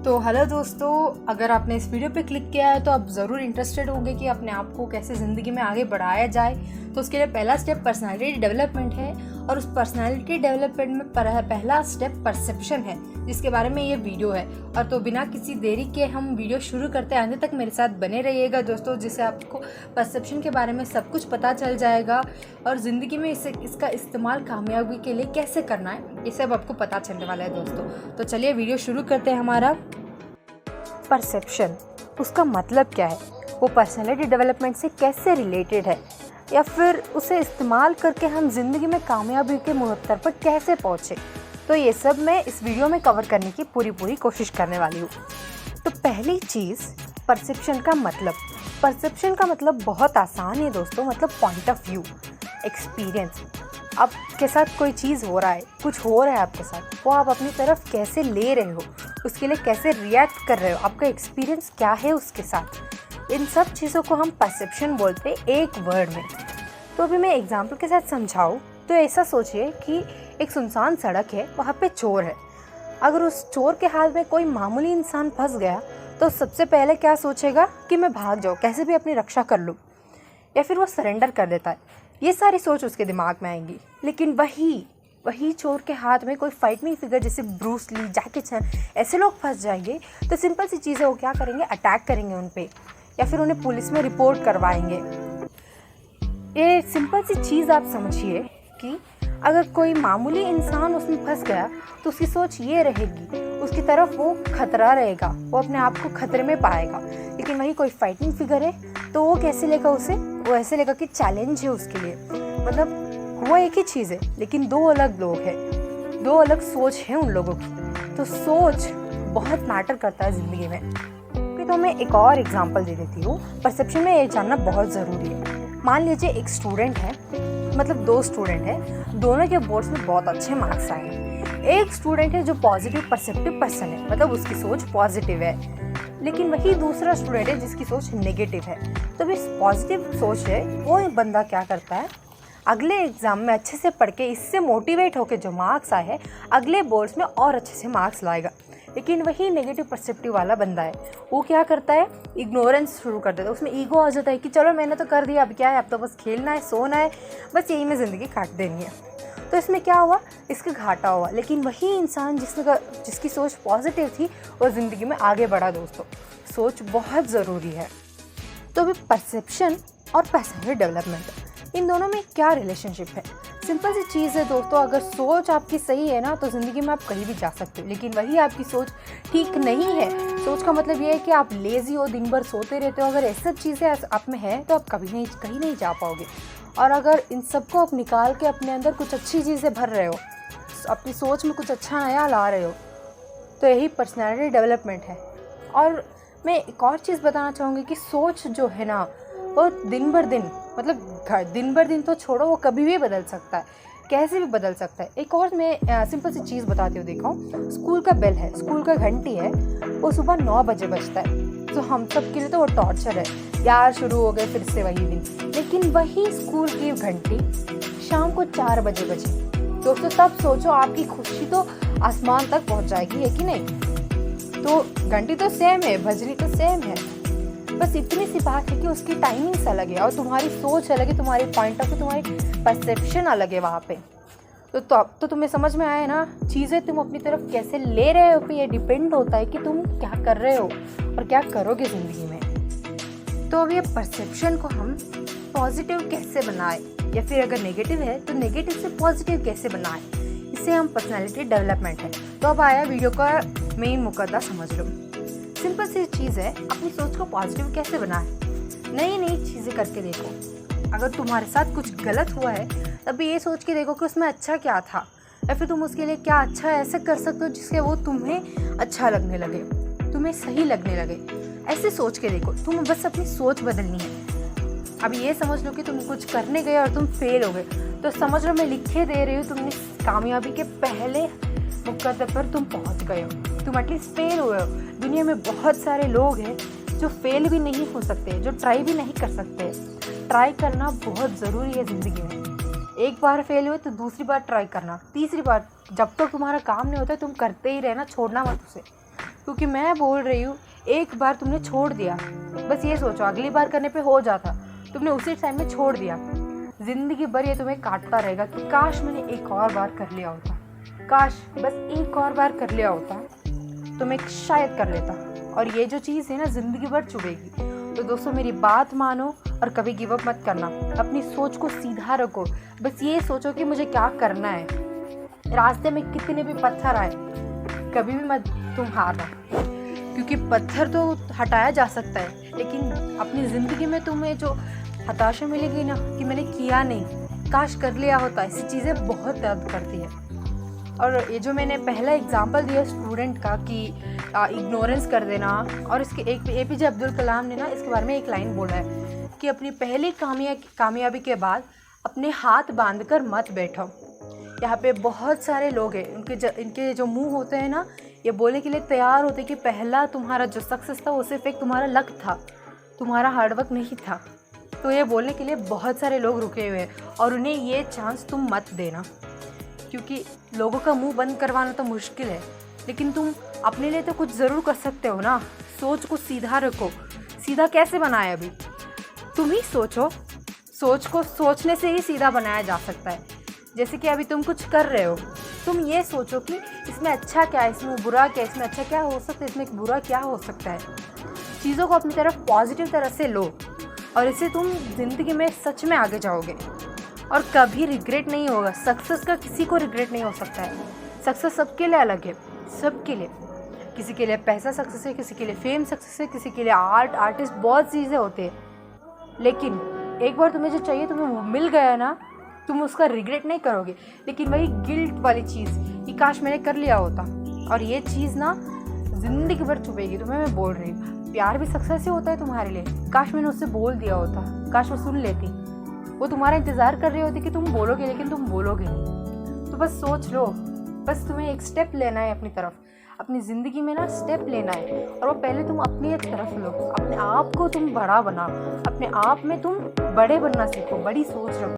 तो हेलो दोस्तों, अगर आपने इस वीडियो पे क्लिक किया है तो आप ज़रूर इंटरेस्टेड होंगे कि अपने आप को कैसे ज़िंदगी में आगे बढ़ाया जाए। तो उसके लिए पहला स्टेप पर्सनालिटी डेवलपमेंट है और उस पर्सनालिटी डेवलपमेंट में पहला स्टेप परसेप्शन है, जिसके बारे में ये वीडियो है। और तो बिना किसी देरी के हम वीडियो शुरू करते हैं, अंत तक मेरे साथ बने रहिएगा दोस्तों, जिससे आपको परसेप्शन के बारे में सब कुछ पता चल जाएगा और ज़िंदगी में इसका इस्तेमाल कामयाबी के लिए कैसे करना है ये सब आपको पता चलने वाला है दोस्तों। तो चलिए वीडियो शुरू करते हैं। हमारा परसेप्शन, उसका मतलब क्या है, वो पर्सनालिटी डेवलपमेंट से कैसे रिलेटेड है, या फिर उसे इस्तेमाल करके हम ज़िंदगी में कामयाबी के मुहत्तर पर कैसे पहुँचे। तो ये सब मैं इस वीडियो में कवर करने की पूरी कोशिश करने वाली हूँ। तो पहली चीज़, परसेप्शन का मतलब। परसेप्शन का मतलब बहुत आसान है दोस्तों, मतलब पॉइंट ऑफ व्यू, एक्सपीरियंस। आपके साथ कोई चीज़ हो रहा है, कुछ हो रहा है आपके साथ, वो आप अपनी तरफ कैसे ले रहे हो, उसके लिए कैसे रिएक्ट कर रहे हो, आपका एक्सपीरियंस क्या है उसके साथ। इन सब चीज़ों को हम परसेप्शन बोलते हैं एक वर्ड में। तो अभी मैं एग्जांपल के साथ समझाऊँ तो ऐसा सोचिए कि एक सुनसान सड़क है, वहाँ पे चोर है। अगर उस चोर के हाथ में कोई मामूली इंसान फंस गया तो सबसे पहले क्या सोचेगा कि मैं भाग जाऊँ, कैसे भी अपनी रक्षा कर लूँ, या फिर वो सरेंडर कर देता है। ये सारी सोच उसके दिमाग में आएंगी। लेकिन वही चोर के हाथ में कोई फाइटिंग फिगर जैसे ब्रूस ली, जैकी चैन, ऐसे लोग फंस जाएंगे तो सिंपल सी चीज़ है, वो क्या करेंगे, अटैक करेंगे उन पे, या फिर उन्हें पुलिस में रिपोर्ट करवाएंगे। ये सिंपल सी चीज़ आप समझिए कि अगर कोई मामूली इंसान उसमें फंस गया तो उसकी सोच ये रहेगी, उसकी तरफ वो खतरा रहेगा, वो अपने आप को खतरे में पाएगा। लेकिन वही कोई फाइटिंग फिगर है तो वो कैसे लेगा उसे, वो ऐसे लेगा कि चैलेंज है उसके लिए। मतलब हुआ एक ही चीज़ है लेकिन दो अलग लोग हैं, दो अलग सोच है उन लोगों की। तो सोच बहुत मैटर करता है ज़िंदगी में। तो मैं एक और एग्जांपल दे देती हूँ। परसेप्शन में ये जानना बहुत ज़रूरी है। मान लीजिए एक स्टूडेंट है, मतलब दो स्टूडेंट है, दोनों के बोर्ड्स में बहुत अच्छे मार्क्स आए हैं। एक स्टूडेंट है जो पॉजिटिव परसेप्टिव पर्सन है, मतलब उसकी सोच पॉजिटिव है, लेकिन वही दूसरा स्टूडेंट है जिसकी सोच नेगेटिव है। तो इस पॉजिटिव सोच है वो बंदा क्या करता है, अगले एग्ज़ाम में अच्छे से पढ़ के इससे मोटिवेट होकर जो मार्क्स आए हैं अगले बोर्ड्स में और अच्छे से मार्क्स लाएगा। लेकिन वही नेगेटिव परसेप्टिव वाला बंदा है, वो क्या करता है, इग्नोरेंस शुरू कर देता है। उसमें ईगो आ जाता है कि चलो मैंने तो कर दिया, अब क्या है, अब तो बस खेलना है, सोना है, बस यही में ज़िंदगी काट देनी है। तो इसमें क्या हुआ, इसका घाटा हुआ। लेकिन वही इंसान जिसकी सोच पॉजिटिव थी वो ज़िंदगी में आगे बढ़ा। दोस्तों, सोच बहुत ज़रूरी है। तो अभी परसेप्शन और पर्सनैलिटी डेवलपमेंट, इन दोनों में क्या रिलेशनशिप है। सिंपल सी चीज़ है दोस्तों, अगर सोच आपकी सही है ना तो ज़िंदगी में आप कहीं भी जा सकते हो। लेकिन वही आपकी सोच ठीक नहीं है, सोच का मतलब ये है कि आप लेज़ी हो, दिन भर सोते रहते हो, अगर ऐसी सब चीज़ें आप में है तो आप कहीं नहीं जा पाओगे। और अगर इन सबको आप निकाल के अपने अंदर कुछ अच्छी चीज़ें भर रहे हो, अपनी सोच में कुछ अच्छा नया ला रहे हो, तो यही पर्सनैलिटी डेवलपमेंट है। और मैं एक और चीज़ बताना चाहूँगी कि सोच जो है ना वो दिन भर दिन तो छोड़ो, वो कभी भी बदल सकता है, कैसे भी बदल सकता है। एक और मैं सिंपल सी चीज़ बताती हूँ। देखो, स्कूल का बेल है, स्कूल का घंटी है, वो सुबह 9 बजे बजता है। तो हम सब के लिए तो वो टॉर्चर है यार, शुरू हो गए फिर से वही दिन। लेकिन वही स्कूल की घंटी शाम को 4 बजे बजी, दोस्तों तब सोचो आपकी खुशी तो आसमान तक पहुँच जाएगी, है कि नहीं। तो घंटी तो सेम है, बजनी तो सेम है, बस इतनी सी बात है कि उसकी टाइमिंग्स अलग है और तुम्हारी सोच अलग है, तुम्हारी पॉइंट ऑफ व्यू, तुम्हारी परसेप्शन अलग है वहाँ पे। तो अब तो तुम्हें समझ में आया ना, चीज़ें तुम अपनी तरफ कैसे ले रहे हो पे ये डिपेंड होता है कि तुम क्या कर रहे हो और क्या करोगे ज़िंदगी में। तो अब ये परसेप्शन को हम पॉजिटिव कैसे बनाए, या फिर अगर नेगेटिव है तो नेगेटिव से पॉजिटिव कैसे बनाए, इसे हम पर्सनैलिटी डेवलपमेंट है। तो अब आया वीडियो का मेन मुकद्दर, समझ लो। सिंपल सी चीज़ है, अपनी सोच को पॉजिटिव कैसे बनाएं। नई चीज़ें करके देखो। अगर तुम्हारे साथ कुछ गलत हुआ है तब ये सोच के देखो कि उसमें अच्छा क्या था, या फिर तुम उसके लिए क्या अच्छा ऐसे कर सकते हो जिसके वो तुम्हें अच्छा लगने लगे, तुम्हें सही लगने लगे। ऐसे सोच के देखो, तुम्हें बस अपनी सोच बदलनी है। अब ये समझ लो कि तुम कुछ करने गए और तुम फेल हो गए, तो समझ लो मैं लिखे दे रही हूँ, तुमने कामयाबी के पहले मुकद्दर पर तुम पहुँच गए हो, तुम एटलीस्ट फेल हुए हो। दुनिया में बहुत सारे लोग हैं जो फेल भी नहीं हो सकते, जो ट्राई भी नहीं कर सकते। ट्राई करना बहुत ज़रूरी है ज़िंदगी में। एक बार फेल हुए तो दूसरी बार ट्राई करना, तीसरी बार, जब तक तुम्हारा काम नहीं होता तुम करते ही रहना, छोड़ना मत उसे। क्योंकि मैं बोल रही हूँ, एक बार तुमने छोड़ दिया, बस ये सोचो अगली बार करने पे हो जाता, तुमने उसी टाइम में छोड़ दिया, ज़िंदगी भर ये तुम्हें काटता रहेगा कि काश मैंने एक और बार कर लिया होता, काश बस एक और बार कर लिया होता तो मैं शायद कर लेता। और ये जो चीज़ है ना ज़िंदगी भर चुभेगी। तो दोस्तों मेरी बात मानो और कभी गिव अप मत करना, अपनी सोच को सीधा रखो, बस ये सोचो कि मुझे क्या करना है। रास्ते में कितने भी पत्थर आए कभी भी मत तुम हारना, क्योंकि पत्थर तो हटाया जा सकता है, लेकिन अपनी ज़िंदगी में तुम्हें जो हताशा मिलेगी ना कि मैंने किया नहीं, काश कर लिया होता, ऐसी चीज़ें बहुत दर्द करती है। और ये जो मैंने पहला एग्जांपल दिया स्टूडेंट का कि इग्नोरेंस कर देना, और इसके एक एपीजे अब्दुल कलाम ने ना इसके बारे में एक लाइन बोला है कि अपनी पहली कामयाबी के बाद अपने हाथ बांधकर मत बैठो। यहाँ पे बहुत सारे लोग हैं, इनके जो मुंह होते हैं ना, ये बोलने के लिए तैयार होते कि पहला तुम्हारा जो सक्सेस था वो सिर्फ एक तुम्हारा लक था, तुम्हारा हार्डवर्क नहीं था। तो ये बोलने के लिए बहुत सारे लोग रुके हुए हैं और उन्हें ये चांस तुम मत देना, क्योंकि लोगों का मुंह बंद करवाना तो मुश्किल है, लेकिन तुम अपने लिए तो कुछ ज़रूर कर सकते हो ना। सोच को सीधा रखो। सीधा कैसे बनाए अभी तुम ही सोचो। सोच को सोचने से ही सीधा बनाया जा सकता है। जैसे कि अभी तुम कुछ कर रहे हो, तुम ये सोचो कि इसमें अच्छा क्या है, इसमें बुरा क्या है, इसमें अच्छा क्या हो सकता है, इसमें बुरा क्या हो सकता है। चीज़ों को अपनी तरफ पॉजिटिव तरह से लो और इससे तुम ज़िंदगी में सच में आगे जाओगे और कभी रिग्रेट नहीं होगा। सक्सेस का किसी को रिग्रेट नहीं हो सकता है। सक्सेस सबके लिए अलग है, सबके लिए। किसी के लिए पैसा सक्सेस है, किसी के लिए फेम सक्सेस है, किसी के लिए आर्टिस्ट, बहुत चीज़ें होते हैं। लेकिन एक बार तुम्हें जो चाहिए तुम्हें वो मिल गया ना, तुम उसका रिग्रेट नहीं करोगे। लेकिन वही गिल्ट वाली चीज़ कि काश मैंने कर लिया होता, और ये चीज़ ना ज़िंदगी भर छुपेगी तुम्हें। मैं बोल रही हूँ, प्यार भी सक्सेस ही होता है तुम्हारे लिए। काश मैंने उससे बोल दिया होता, काश वो सुन लेती, वो तुम्हारा इंतज़ार कर रही होती कि तुम बोलोगे, लेकिन तुम बोलोगे नहीं। तो बस सोच लो, बस तुम्हें एक स्टेप लेना है अपनी तरफ, अपनी ज़िंदगी में ना स्टेप लेना है, और वो पहले तुम अपनी एक तरफ लो। अपने आप को तुम बड़ा बनाओ, अपने आप में तुम बड़े बनना सीखो, बड़ी सोच रखो।